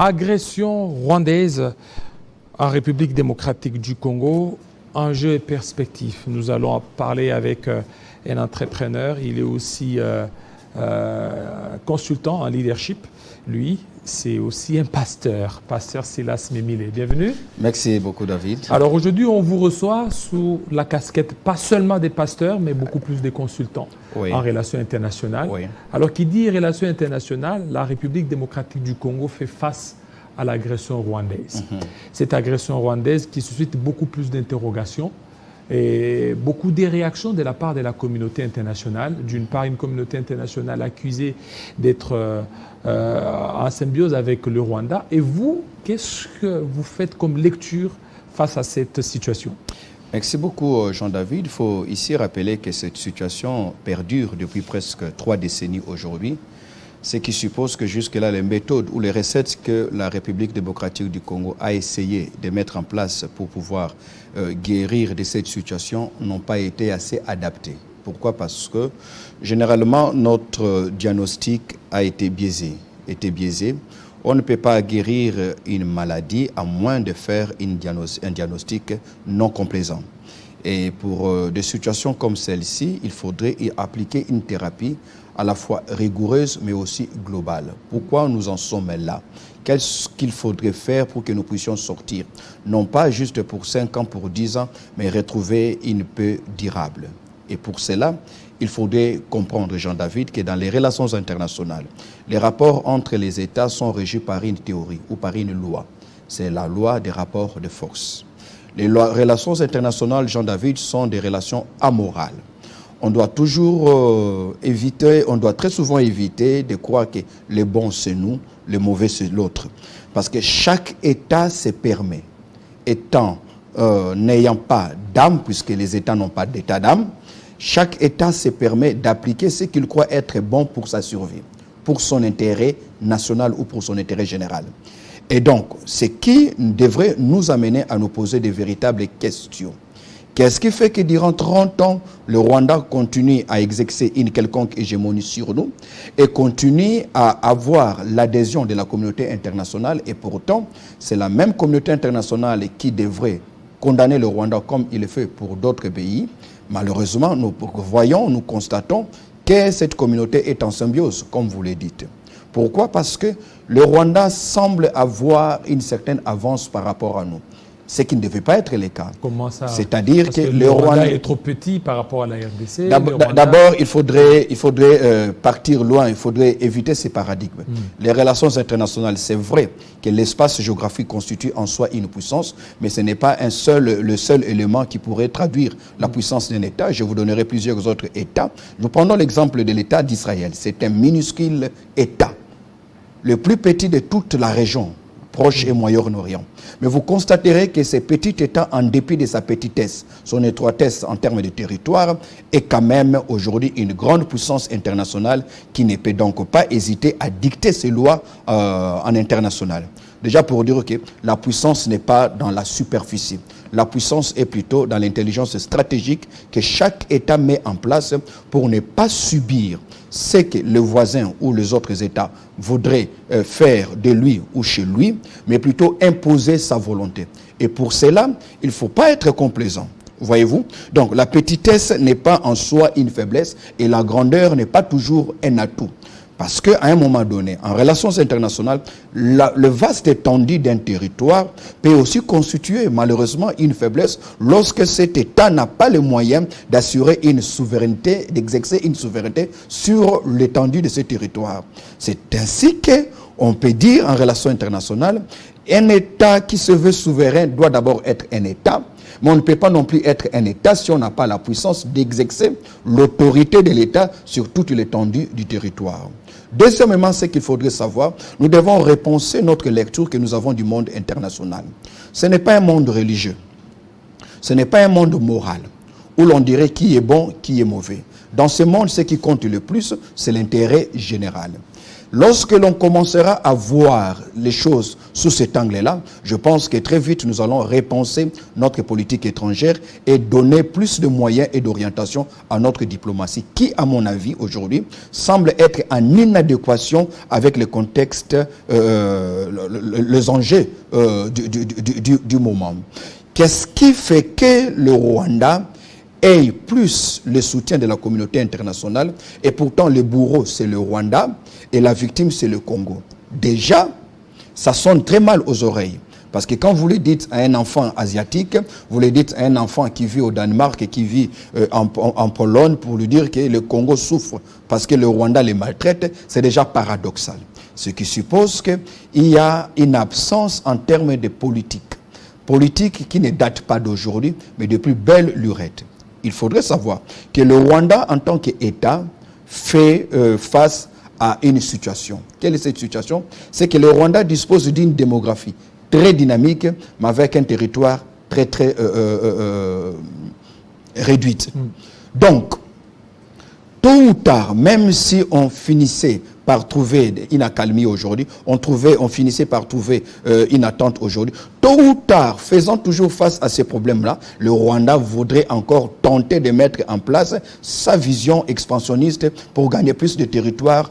Agression rwandaise en République démocratique du Congo, enjeux et perspectives. Nous allons parler avec un entrepreneur. Il est aussi consultant en leadership. Lui, c'est aussi un pasteur, pasteur Silas Memile. Bienvenue. Merci beaucoup, David. Alors aujourd'hui, on vous reçoit sous la casquette, pas seulement des pasteurs, mais beaucoup plus des consultants en relations internationales. Oui. Alors qui dit relations internationales, la République démocratique du Congo fait face à l'agression rwandaise. Cette agression rwandaise qui suscite beaucoup plus d'interrogations et beaucoup de réactions de la part de la communauté internationale. D'une part, une communauté internationale accusée d'être en symbiose avec le Rwanda. Et vous, qu'est-ce que vous faites comme lecture face à cette situation? Merci beaucoup, Jean-David. Il faut ici rappeler que cette situation perdure depuis presque 3 décennies aujourd'hui, ce qui suppose que jusque-là, les méthodes ou les recettes que la République démocratique du Congo a essayé de mettre en place pour pouvoir guérir de cette situation n'ont pas été assez adaptées. Pourquoi? Parce que généralement, notre diagnostic a été biaisé. On ne peut pas guérir une maladie à moins de faire un diagnostic non complaisant. Et pour des situations comme celle-ci, il faudrait y appliquer une thérapie à la fois rigoureuse mais aussi globale. Pourquoi nous en sommes là? Qu'est-ce qu'il faudrait faire pour que nous puissions sortir? Non pas juste pour 5 ans, pour 10 ans, mais retrouver une paix durable. Et pour cela, il faudrait comprendre, Jean-David, que dans les relations internationales, les rapports entre les États sont régis par une théorie ou par une loi. C'est la loi des rapports de force. Les relations internationales, Jean-David, sont des relations amorales. On doit toujours éviter, on doit très souvent éviter de croire que le bon c'est nous, le mauvais c'est l'autre. Parce que chaque État se permet, n'ayant pas d'âme, puisque les États n'ont pas d'état d'âme, chaque État se permet d'appliquer ce qu'il croit être bon pour sa survie, pour son intérêt national ou pour son intérêt général. Et donc, ce qui devrait nous amener à nous poser de véritables questions. Qu'est-ce qui fait que durant 30 ans, le Rwanda continue à exercer une quelconque hégémonie sur nous et continue à avoir l'adhésion de la communauté internationale, et pourtant, c'est la même communauté internationale qui devrait condamner le Rwanda comme il le fait pour d'autres pays. Malheureusement, nous constatons que cette communauté est en symbiose, comme vous le dites. Pourquoi? Parce que le Rwanda semble avoir une certaine avance par rapport à nous. Ce qui ne devait pas être le cas. Comment ça? C'est-à-dire que le Rwanda est trop petit par rapport à la RDC. D'abord, il faudrait partir loin, il faudrait éviter ces paradigmes. Les relations internationales, c'est vrai que l'espace géographique constitue en soi une puissance, mais ce n'est pas le seul élément qui pourrait traduire la puissance d'un État. Je vous donnerai plusieurs autres États. Nous prenons l'exemple de l'État d'Israël. C'est un minuscule État, le plus petit de toute la région, Proche et Moyen-Orient. Mais vous constaterez que ce petit État, en dépit de sa petitesse, son étroitesse en termes de territoire, est quand même aujourd'hui une grande puissance internationale qui ne peut donc pas hésiter à dicter ses lois en international. Déjà pour dire que la puissance n'est pas dans la superficie. La puissance est plutôt dans l'intelligence stratégique que chaque État met en place pour ne pas subir ce que le voisin ou les autres États voudraient faire de lui ou chez lui, mais plutôt imposer sa volonté. Et pour cela, il ne faut pas être complaisant. Voyez-vous? Donc la petitesse n'est pas en soi une faiblesse et la grandeur n'est pas toujours un atout. Parce qu'à un moment donné, en relations internationales, le vaste étendue d'un territoire peut aussi constituer malheureusement une faiblesse lorsque cet État n'a pas les moyens d'assurer une souveraineté, d'exercer une souveraineté sur l'étendue de ce territoire. C'est ainsi qu'on peut dire en relations internationales, un État qui se veut souverain doit d'abord être un État, mais on ne peut pas non plus être un État si on n'a pas la puissance d'exercer l'autorité de l'État sur toute l'étendue du territoire. Deuxièmement, ce qu'il faudrait savoir, nous devons repenser notre lecture que nous avons du monde international. Ce n'est pas un monde religieux, ce n'est pas un monde moral, où l'on dirait qui est bon, qui est mauvais. Dans ce monde, ce qui compte le plus, c'est l'intérêt général. Lorsque l'on commencera à voir les choses sous cet angle-là, je pense que très vite nous allons repenser notre politique étrangère et donner plus de moyens et d'orientation à notre diplomatie qui, à mon avis, aujourd'hui, semble être en inadéquation avec le contexte, les enjeux du moment. Qu'est-ce qui fait que le Rwanda ait plus le soutien de la communauté internationale et pourtant le bourreau, c'est le Rwanda et la victime, c'est le Congo? Déjà, ça sonne très mal aux oreilles. Parce que quand vous le dites à un enfant asiatique, vous le dites à un enfant qui vit au Danemark et qui vit en Pologne pour lui dire que le Congo souffre parce que le Rwanda les maltraite, c'est déjà paradoxal. Ce qui suppose qu'il y a une absence en termes de politique. Politique qui ne date pas d'aujourd'hui, mais de plus belle lurette. Il faudrait savoir que le Rwanda, en tant qu'État, fait face à une situation. Quelle est cette situation? C'est que le Rwanda dispose d'une démographie très dynamique, mais avec un territoire très réduite. Donc, tôt ou tard, même si on finissait par trouver une accalmie aujourd'hui, on finissait par trouver une attente aujourd'hui, tôt ou tard, faisant toujours face à ces problèmes-là, le Rwanda voudrait encore tenter de mettre en place sa vision expansionniste pour gagner plus de territoire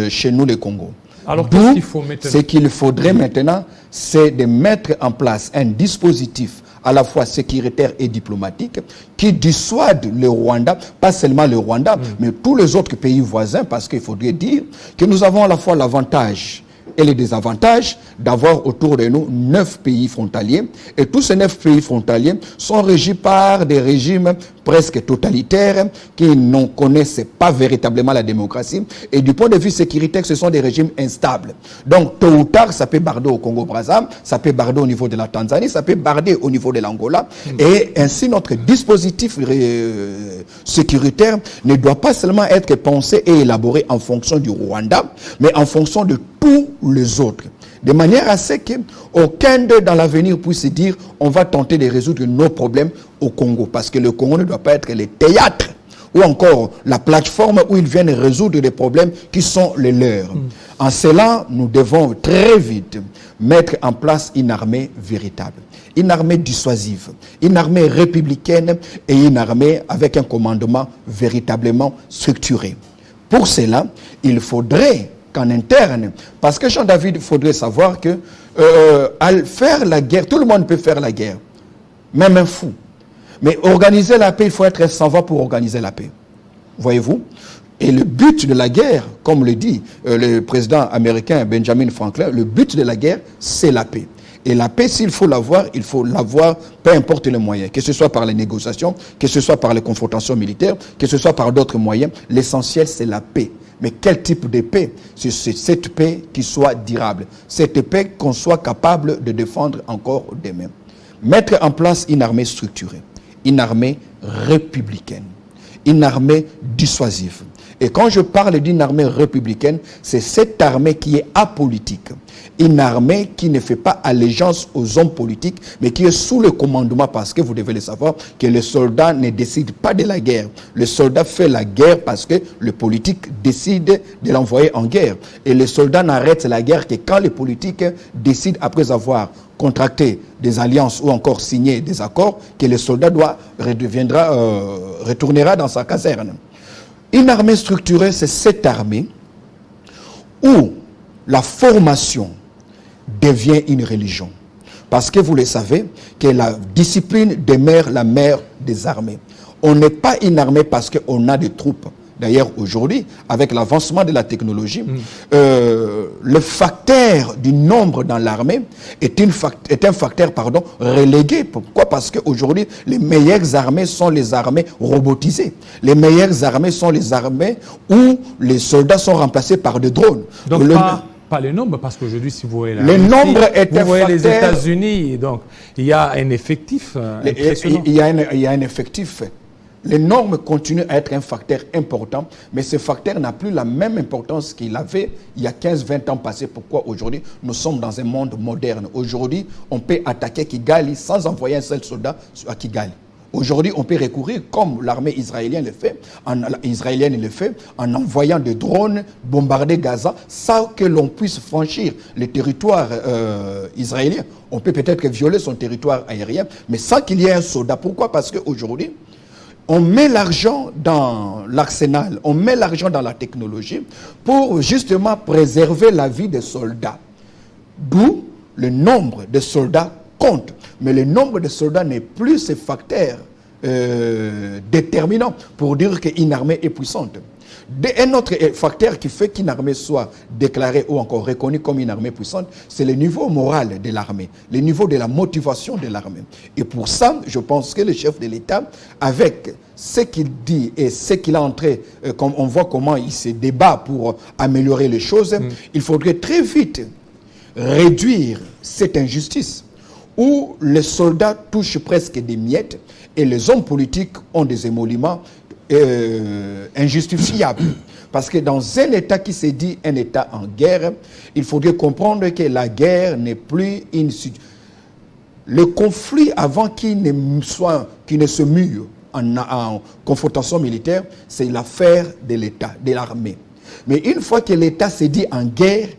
chez nous, le Congo. Alors, qu'est-ce qu'il faut maintenant? Ce qu'il faudrait maintenant, c'est de mettre en place un dispositif à la fois sécuritaire et diplomatique qui dissuade le Rwanda, pas seulement le Rwanda, mais tous les autres pays voisins, parce qu'il faudrait dire que nous avons à la fois l'avantage et les désavantages d'avoir autour de nous 9 pays frontaliers. Et tous ces 9 pays frontaliers sont régis par des régimes presque totalitaires qui ne connaissent pas véritablement la démocratie. Et du point de vue sécuritaire, ce sont des régimes instables. Donc, tôt ou tard, ça peut barder au Congo-Brazzaville, ça peut barder au niveau de la Tanzanie, ça peut barder au niveau de l'Angola. Et ainsi, notre dispositif sécuritaire ne doit pas seulement être pensé et élaboré en fonction du Rwanda, mais en fonction de tous les autres. De manière à ce qu'aucun d'eux dans l'avenir puisse dire on va tenter de résoudre nos problèmes au Congo. Parce que le Congo ne doit pas être le théâtre ou encore la plateforme où ils viennent résoudre des problèmes qui sont les leurs. En cela, nous devons très vite mettre en place une armée véritable, une armée dissuasive, une armée républicaine et une armée avec un commandement véritablement structuré. Pour cela, il faudrait qu'en interne, parce que Jean-David, il faudrait savoir que à faire la guerre, tout le monde peut faire la guerre, même un fou. Mais organiser la paix, il faut être savant pour organiser la paix. Voyez-vous? Et le but de la guerre, comme le dit le président américain Benjamin Franklin, le but de la guerre, c'est la paix. Et la paix, s'il faut l'avoir, il faut l'avoir, peu importe les moyens, que ce soit par les négociations, que ce soit par les confrontations militaires, que ce soit par d'autres moyens. L'essentiel, c'est la paix. Mais quel type de paix? C'est cette paix qui soit durable. Cette paix qu'on soit capable de défendre encore demain. Mettre en place une armée structurée, une armée républicaine, une armée dissuasive. Et quand je parle d'une armée républicaine, c'est cette armée qui est apolitique. Une armée qui ne fait pas allégeance aux hommes politiques, mais qui est sous le commandement, parce que vous devez le savoir, que le soldat ne décide pas de la guerre. Le soldat fait la guerre parce que le politique décide de l'envoyer en guerre. Et le soldat n'arrête la guerre que quand le politique décide, après avoir contracté des alliances ou encore signé des accords, que le soldat retournera dans sa caserne. Une armée structurée, c'est cette armée où la formation devient une religion. Parce que vous le savez, que la discipline demeure la mère des armées. On n'est pas une armée parce qu'on a des troupes. D'ailleurs, aujourd'hui, avec l'avancement de la technologie, le facteur du nombre dans l'armée est un facteur relégué. Pourquoi? Parce qu'aujourd'hui, les meilleures armées sont les armées robotisées. Les meilleures armées sont les armées où les soldats sont remplacés par des drones. Donc, pas les nombres, parce qu'aujourd'hui, si vous voyez les nombres est un vous voyez facteur, les États-Unis, donc il y a un effectif impressionnant. Il y a un effectif. Les normes continuent à être un facteur important, mais ce facteur n'a plus la même importance qu'il avait il y a 15-20 ans passés. Pourquoi aujourd'hui nous sommes dans un monde moderne? Aujourd'hui, on peut attaquer Kigali sans envoyer un seul soldat à Kigali. Aujourd'hui, on peut recourir, comme l'armée israélienne le fait, en envoyant des drones bombarder Gaza, sans que l'on puisse franchir le territoire israélien. On peut peut-être violer son territoire aérien, mais sans qu'il y ait un soldat. Pourquoi? Parce qu'aujourd'hui, on met l'argent dans l'arsenal, on met l'argent dans la technologie pour justement préserver la vie des soldats. D'où le nombre de soldats compte. Mais le nombre de soldats n'est plus ce facteur déterminant pour dire qu'une armée est puissante. Un autre facteur qui fait qu'une armée soit déclarée ou encore reconnue comme une armée puissante, c'est le niveau moral de l'armée, le niveau de la motivation de l'armée. Et pour ça, je pense que le chef de l'État, avec ce qu'il dit et ce qu'il a entré, comme on voit comment il se débat pour améliorer les choses, il faudrait très vite réduire cette injustice où les soldats touchent presque des miettes et les hommes politiques ont des émoluments injustifiable. Parce que dans un État qui se dit un État en guerre, il faudrait comprendre que la guerre n'est plus une... Le conflit, avant qu'il ne se mue en confrontation militaire, c'est l'affaire de l'État, de l'armée. Mais une fois que l'État se dit en guerre,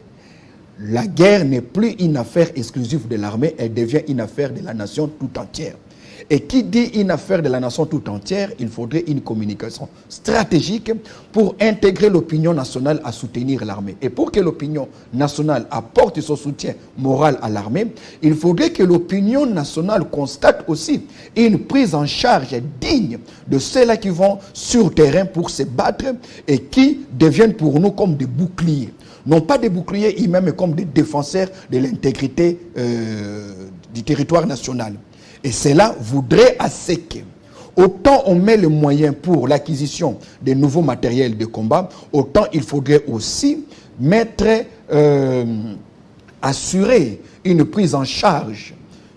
la guerre n'est plus une affaire exclusive de l'armée, elle devient une affaire de la nation tout entière. Et qui dit une affaire de la nation tout entière, il faudrait une communication stratégique pour intégrer l'opinion nationale à soutenir l'armée. Et pour que l'opinion nationale apporte son soutien moral à l'armée, il faudrait que l'opinion nationale constate aussi une prise en charge digne de ceux-là qui vont sur le terrain pour se battre et qui deviennent pour nous comme des boucliers. Non pas des boucliers humains, mais comme des défenseurs de l'intégrité du territoire national. Et cela voudrait assez que, autant on met les moyens pour l'acquisition de nouveaux matériels de combat, autant il faudrait aussi assurer une prise en charge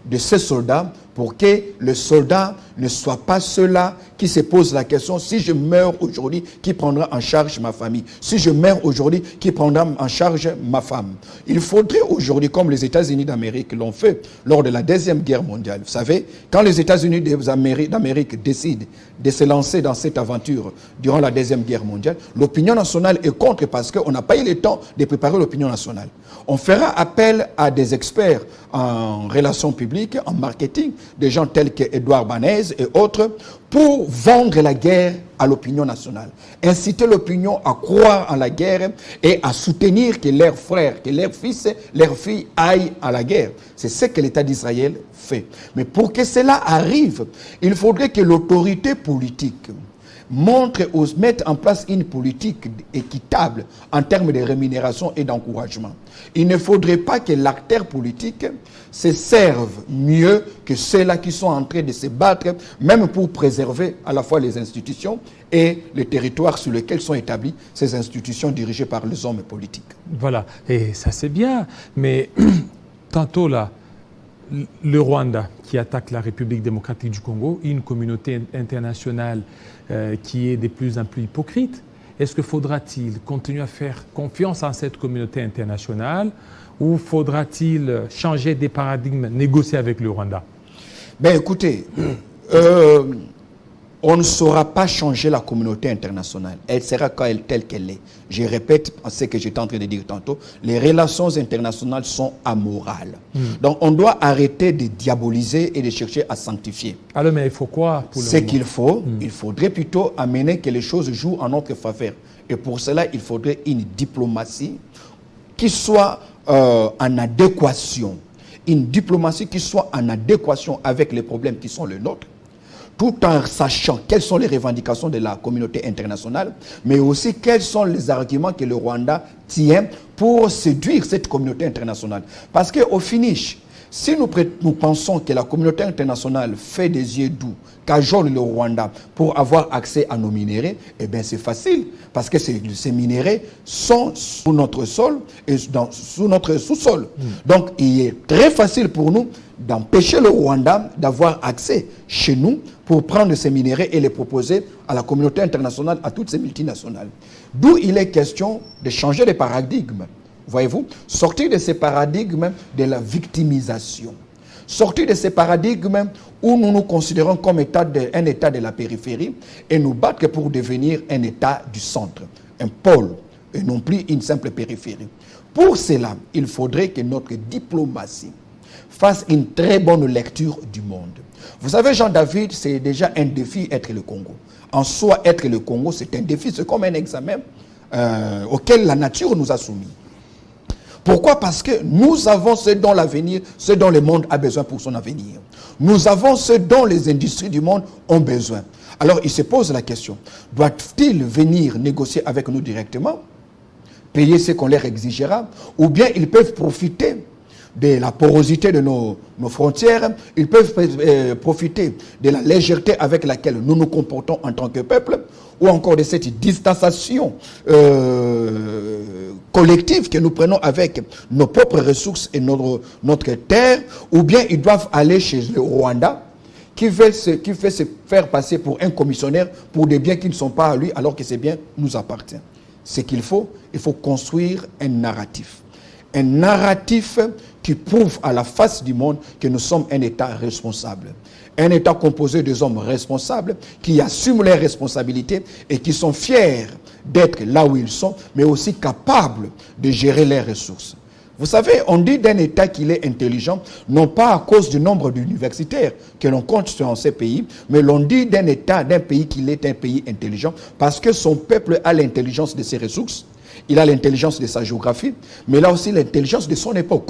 de ces soldats pour que le soldat ne soit pas ceux-là qui se pose la question, si je meurs aujourd'hui, qui prendra en charge ma famille? Si je meurs aujourd'hui, qui prendra en charge ma femme? Il faudrait aujourd'hui, comme les États-Unis d'Amérique l'ont fait lors de la Deuxième Guerre mondiale. Vous savez, quand les États-Unis d'Amérique décident de se lancer dans cette aventure durant la Deuxième Guerre mondiale, l'opinion nationale est contre parce qu'on n'a pas eu le temps de préparer l'opinion nationale. On fera appel à des experts en relations publiques, en marketing, des gens tels que Edouard Banez et autres, pour vendre la guerre à l'opinion nationale. Inciter l'opinion à croire en la guerre et à soutenir que leurs frères, que leurs fils, leurs filles aillent à la guerre. C'est ce que l'État d'Israël fait. Mais pour que cela arrive, il faudrait que l'autorité politique mette en place une politique équitable en termes de rémunération et d'encouragement. Il ne faudrait pas que l'acteur politique se serve mieux que ceux-là qui sont en train de se battre, même pour préserver à la fois les institutions et les territoires sur lesquels sont établies ces institutions dirigées par les hommes politiques. Voilà, et ça c'est bien, mais tantôt là, le Rwanda qui attaque la République démocratique du Congo, une communauté internationale qui est de plus en plus hypocrite. Est-ce que faudra-t-il continuer à faire confiance en cette communauté internationale ou faudra-t-il changer des paradigmes, négocier avec le Rwanda? Ben écoutez, on ne saura pas changer la communauté internationale. Elle sera telle qu'elle est. Je répète ce que j'étais en train de dire tantôt. Les relations internationales sont amorales. Donc on doit arrêter de diaboliser et de chercher à sanctifier. Alors mais il faut quoi pour ce qu'il faut, il faudrait plutôt amener que les choses jouent en notre faveur. Et pour cela, il faudrait une diplomatie qui soit en adéquation. Une diplomatie qui soit en adéquation avec les problèmes qui sont les nôtres, tout en sachant quelles sont les revendications de la communauté internationale, mais aussi quels sont les arguments que le Rwanda tient pour séduire cette communauté internationale. Parce qu'au finish, si nous pensons que la communauté internationale fait des yeux doux, cajole le Rwanda pour avoir accès à nos minéraux, eh bien c'est facile, parce que ces minéraux sont sous notre sol et sous notre sous-sol. Donc il est très facile pour nous d'empêcher le Rwanda d'avoir accès chez nous pour prendre ces minéraux et les proposer à la communauté internationale, à toutes ces multinationales. D'où il est question de changer de paradigme. Voyez-vous, sortir de ces paradigmes de la victimisation. Sortir de ces paradigmes où nous nous considérons comme un État de la périphérie et nous battre pour devenir un État du centre, un pôle, et non plus une simple périphérie. Pour cela, il faudrait que notre diplomatie fasse une très bonne lecture du monde. Vous savez, Jean-David, c'est déjà un défi être le Congo. En soi, être le Congo, c'est un défi, c'est comme un examen auquel la nature nous a soumis. Pourquoi? Parce que nous avons ce dont l'avenir, ce dont le monde a besoin pour son avenir. Nous avons ce dont les industries du monde ont besoin. Alors, il se pose la question, doivent-ils venir négocier avec nous directement, payer ce qu'on leur exigera, ou bien ils peuvent profiter de la porosité de nos frontières, ils peuvent profiter de la légèreté avec laquelle nous nous comportons en tant que peuple, ou encore de cette distanciation collective que nous prenons avec nos propres ressources et notre terre, ou bien ils doivent aller chez le Rwanda, qui fait se faire passer pour un commissionnaire pour des biens qui ne sont pas à lui, alors que ces biens nous appartiennent. Ce qu'il faut, il faut construire un narratif. Un narratif qui prouve à la face du monde que nous sommes un État responsable. Un État composé des hommes responsables qui assument leurs responsabilités et qui sont fiers d'être là où ils sont, mais aussi capables de gérer leurs ressources. Vous savez, on dit d'un État qu'il est intelligent, non pas à cause du nombre d'universitaires que l'on compte dans ces pays, mais l'on dit d'un État, d'un pays qu'il est un pays intelligent, parce que son peuple a l'intelligence de ses ressources, il a l'intelligence de sa géographie, mais il a aussi l'intelligence de son époque.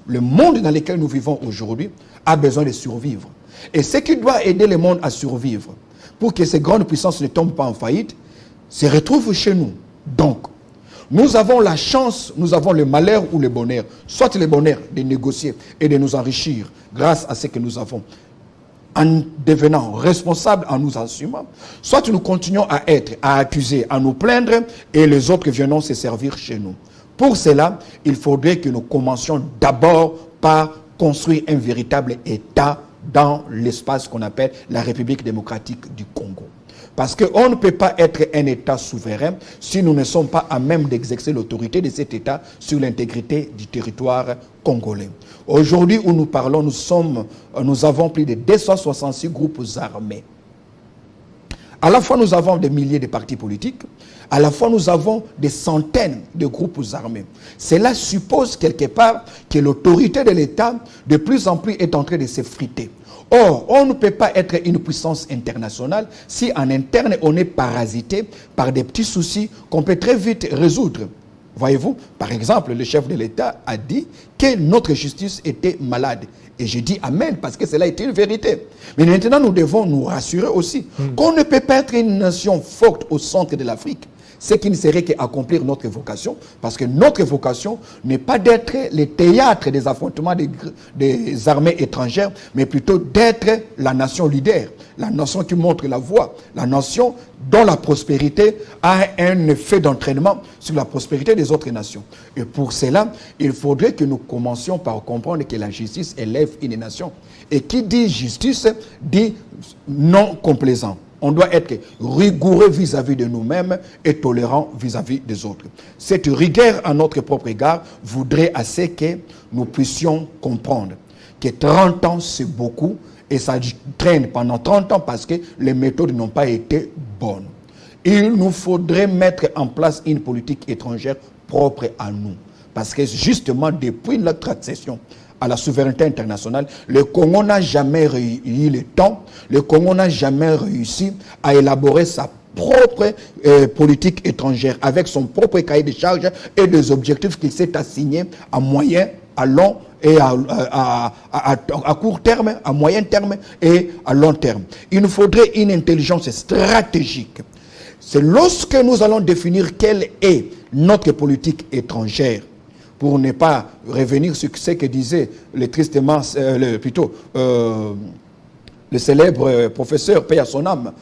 Le monde dans lequel nous vivons aujourd'hui a besoin de survivre. Et ce qui doit aider le monde à survivre, pour que ces grandes puissances ne tombent pas en faillite, se retrouve chez nous. Donc, nous avons la chance, nous avons le malheur ou le bonheur, soit le bonheur de négocier et de nous enrichir grâce à ce que nous avons, en devenant responsables, en nous assumant, soit nous continuons à être, à accuser, à nous plaindre, et les autres viennent se servir chez nous. Pour cela, il faudrait que nous commencions d'abord par construire un véritable État dans l'espace qu'on appelle la République démocratique du Congo. Parce qu'on ne peut pas être un État souverain si nous ne sommes pas à même d'exercer l'autorité de cet État sur l'intégrité du territoire congolais. Aujourd'hui où nous parlons, nous avons plus de 266 groupes armés. À la fois, nous avons des milliers de partis politiques. À la fois, nous avons des centaines de groupes armés. Cela suppose quelque part que l'autorité de l'État, de plus en plus, est en train de s'effriter. Or, on ne peut pas être une puissance internationale si en interne, on est parasité par des petits soucis qu'on peut très vite résoudre. Voyez-vous, par exemple, le chef de l'État a dit que notre justice était malade. Et je dis amen parce que cela est une vérité. Mais maintenant, nous devons nous rassurer aussi qu'on ne peut pas être une nation forte au centre de l'Afrique. Ce qui ne serait qu'accomplir notre vocation, parce que notre vocation n'est pas d'être le théâtre des affrontements des armées étrangères, mais plutôt d'être la nation leader, la nation qui montre la voie, la nation dont la prospérité a un effet d'entraînement sur la prospérité des autres nations. Et pour cela, il faudrait que nous commencions par comprendre que la justice élève une nation. Et qui dit justice, dit non complaisant. On doit être rigoureux vis-à-vis de nous-mêmes et tolérant vis-à-vis des autres. Cette rigueur à notre propre égard voudrait assez que nous puissions comprendre que 30 ans, c'est beaucoup et ça traîne pendant 30 ans parce que les méthodes n'ont pas été bonnes. Il nous faudrait mettre en place une politique étrangère propre à nous. Parce que justement, depuis notre accession à la souveraineté internationale, le Congo n'a jamais eu le temps, le Congo n'a jamais réussi à élaborer sa propre politique étrangère avec son propre cahier de charges et des objectifs qu'il s'est assignés à moyen, à long et à court terme, à moyen terme et à long terme. Il nous faudrait une intelligence stratégique. C'est lorsque nous allons définir quelle est notre politique étrangère, pour ne pas revenir sur ce que disait le célèbre professeur, paix à son âme,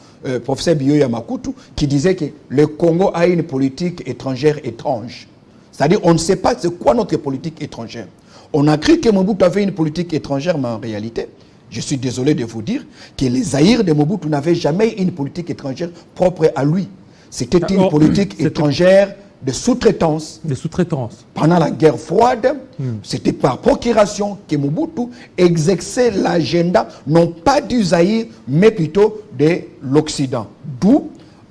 professeur Biyoya Makutu, qui disait que le Congo a une politique étrangère étrange. C'est-à-dire, on ne sait pas c'est quoi notre politique étrangère. On a cru que Mobutu avait une politique étrangère, mais en réalité, je suis désolé de vous dire que les Zaïre de Mobutu n'avaient jamais une politique étrangère propre à lui. C'était une politique étrangère de sous-traitance. Des sous-traitances. Pendant la guerre froide, c'était par procuration que Mobutu exerçait l'agenda, non pas du Zaïre, mais plutôt de l'Occident. D'où,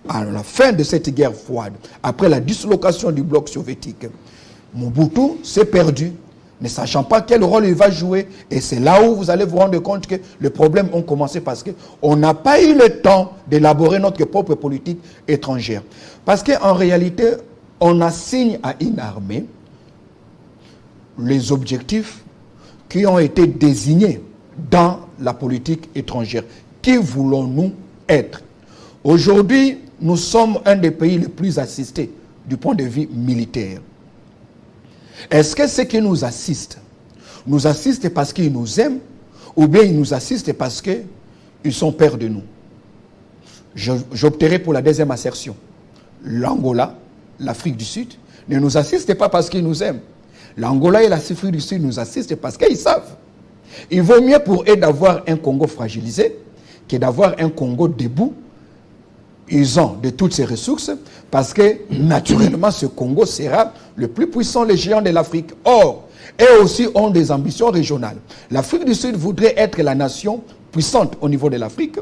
à la fin de cette guerre froide, après la dislocation du bloc soviétique, Mobutu s'est perdu, ne sachant pas quel rôle il va jouer. Et c'est là où vous allez vous rendre compte que les problèmes ont commencé parce qu'on n'a pas eu le temps d'élaborer notre propre politique étrangère. Parce qu'en réalité, on assigne à une armée les objectifs qui ont été désignés dans la politique étrangère. Qui voulons-nous être? Aujourd'hui, nous sommes un des pays les plus assistés du point de vue militaire. Est-ce que ceux qui nous assistent parce qu'ils nous aiment ou bien ils nous assistent parce qu'ils sont peurs de nous? J'opterai pour la deuxième assertion. L'Angola, l'Afrique du Sud, ne nous assistent pas parce qu'ils nous aiment. L'Angola et l'Afrique du Sud nous assistent parce qu'ils savent. Il vaut mieux pour eux d'avoir un Congo fragilisé que d'avoir un Congo debout, usant de toutes ses ressources, parce que naturellement ce Congo sera le plus puissant, les géants de l'Afrique. Or, eux aussi ont des ambitions régionales. L'Afrique du Sud voudrait être la nation puissante au niveau de l'Afrique.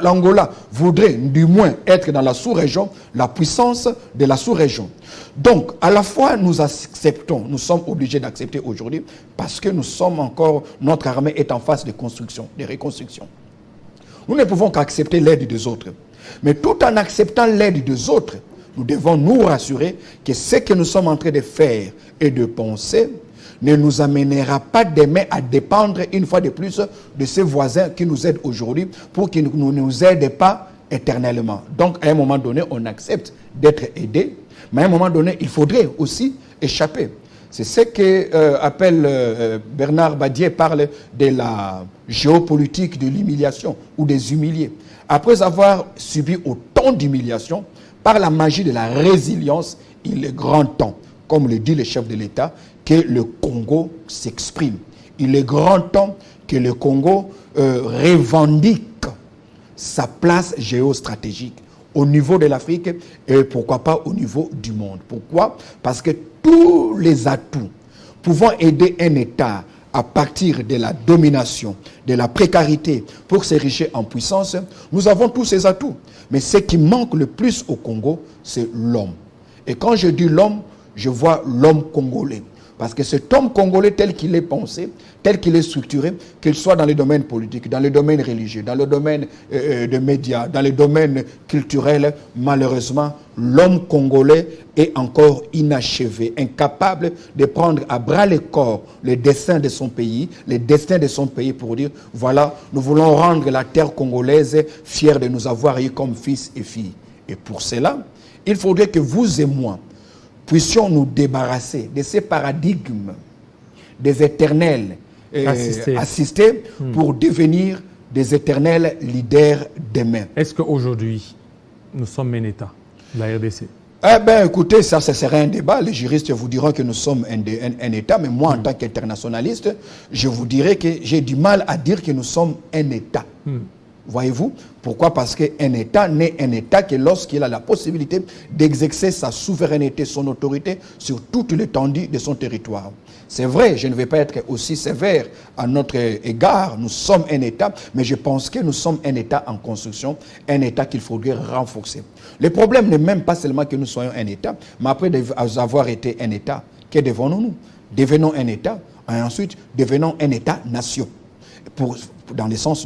L'Angola voudrait du moins être dans la sous-région, la puissance de la sous-région. Donc, à la fois, nous acceptons, nous sommes obligés d'accepter aujourd'hui parce que nous sommes encore, notre armée est en phase de construction, de reconstruction. Nous ne pouvons qu'accepter l'aide des autres. Mais tout en acceptant l'aide des autres, nous devons nous rassurer que ce que nous sommes en train de faire et de penser ne nous amènera pas demain à dépendre une fois de plus de ces voisins qui nous aident aujourd'hui pour qu'ils ne nous aident pas éternellement. Donc, à un moment donné, on accepte d'être aidé, mais à un moment donné, il faudrait aussi échapper. C'est ce que Bernard Badier parle de la géopolitique de l'humiliation ou des humiliés. Après avoir subi autant d'humiliation, par la magie de la résilience, il est grand temps, comme le dit le chef de l'État, que le Congo s'exprime. Il est grand temps que le Congo revendique sa place géostratégique au niveau de l'Afrique et pourquoi pas au niveau du monde. Pourquoi? Parce que tous les atouts pouvant aider un État à partir de la domination, de la précarité pour s'ériger en puissance, nous avons tous ces atouts. Mais ce qui manque le plus au Congo, c'est l'homme. Et quand je dis l'homme, je vois l'homme congolais. Parce que cet homme congolais tel qu'il est pensé, tel qu'il est structuré, qu'il soit dans le domaine politique, dans le domaine religieux, dans le domaine des médias, dans le domaine culturel, malheureusement, l'homme congolais est encore inachevé, incapable de prendre à bras le corps le destin de son pays, les destins de son pays pour dire, voilà, nous voulons rendre la terre congolaise fière de nous avoir eu comme fils et filles. Et pour cela, il faudrait que vous et moi, puissions nous débarrasser de ces paradigmes des éternels assistés pour devenir des éternels leaders demain. Est-ce qu'aujourd'hui, nous sommes un État, la RDC? Eh bien, écoutez, ça serait un débat. Les juristes vous diront que nous sommes un État, mais moi, en tant qu'internationaliste, je vous dirais que j'ai du mal à dire que nous sommes un État. Voyez-vous? Pourquoi? Parce qu'un État n'est un État que lorsqu'il a la possibilité d'exercer sa souveraineté, son autorité sur toute l'étendue de son territoire. C'est vrai, je ne vais pas être aussi sévère à notre égard, nous sommes un État, mais je pense que nous sommes un État en construction, un État qu'il faudrait renforcer. Le problème n'est même pas seulement que nous soyons un État, mais après avoir été un État, que devenons-nous? Devenons un État, et ensuite devenons un État-nation. Dans le sens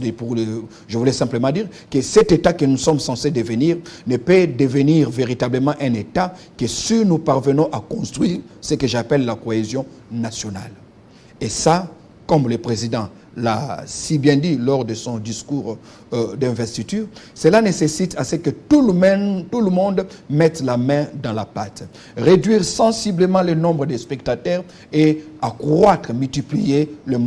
je voulais simplement dire que cet État que nous sommes censés devenir ne peut devenir véritablement un État que si nous parvenons à construire ce que j'appelle la cohésion nationale. Et ça, comme le président l'a si bien dit lors de son discours d'investiture, cela nécessite à ce que tout le monde mette la main dans la pâte. Réduire sensiblement le nombre de spectateurs et accroître, multiplier le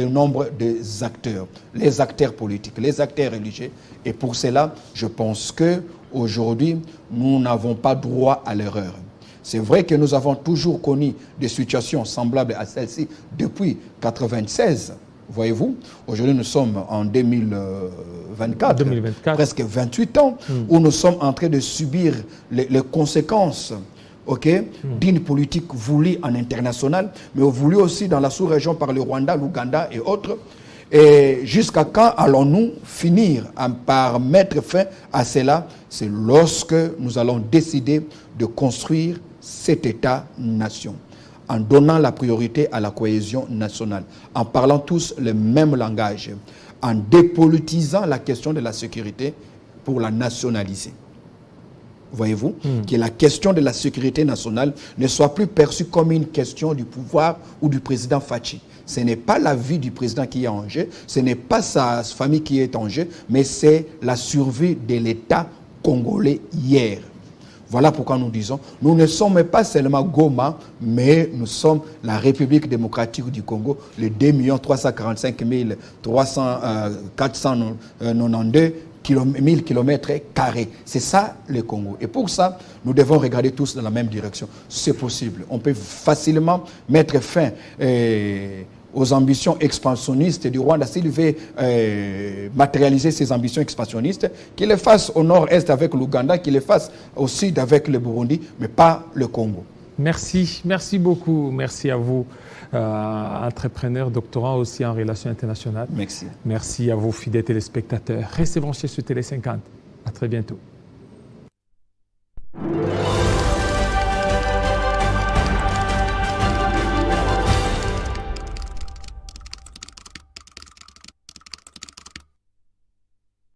nombre des acteurs, les acteurs politiques, les acteurs religieux. Et pour cela, je pense qu'aujourd'hui, nous n'avons pas droit à l'erreur. C'est vrai que nous avons toujours connu des situations semblables à celle-ci depuis 1996. Voyez-vous, aujourd'hui nous sommes en 2024, presque 28 ans, où nous sommes en train de subir les conséquences d'une politique voulue en international, mais voulue aussi dans la sous-région par le Rwanda, l'Ouganda et autres. Et jusqu'à quand allons-nous finir par mettre fin à cela? C'est lorsque nous allons décider de construire cet État-nation, en donnant la priorité à la cohésion nationale, en parlant tous le même langage, en dépolitisant la question de la sécurité pour la nationaliser. Voyez-vous, que la question de la sécurité nationale ne soit plus perçue comme une question du pouvoir ou du président Fachi. Ce n'est pas la vie du président qui est en jeu, ce n'est pas sa famille qui est en jeu, mais c'est la survie de l'État congolais hier. Voilà pourquoi nous disons, nous ne sommes pas seulement Goma, mais nous sommes la République démocratique du Congo, les 2 345 492 1000 km². C'est ça le Congo. Et pour ça, nous devons regarder tous dans la même direction. C'est possible. On peut facilement mettre fin aux ambitions expansionnistes du Rwanda. S'il veut matérialiser ses ambitions expansionnistes, qu'il le fasse au nord-est avec l'Ouganda, qu'il le fasse au sud avec le Burundi, mais pas le Congo. Merci, merci beaucoup. Merci à vous, entrepreneur, doctorant aussi en relations internationales. Merci. Merci à vous, fidèles téléspectateurs. Restez branchés sur Télé 50. À très bientôt.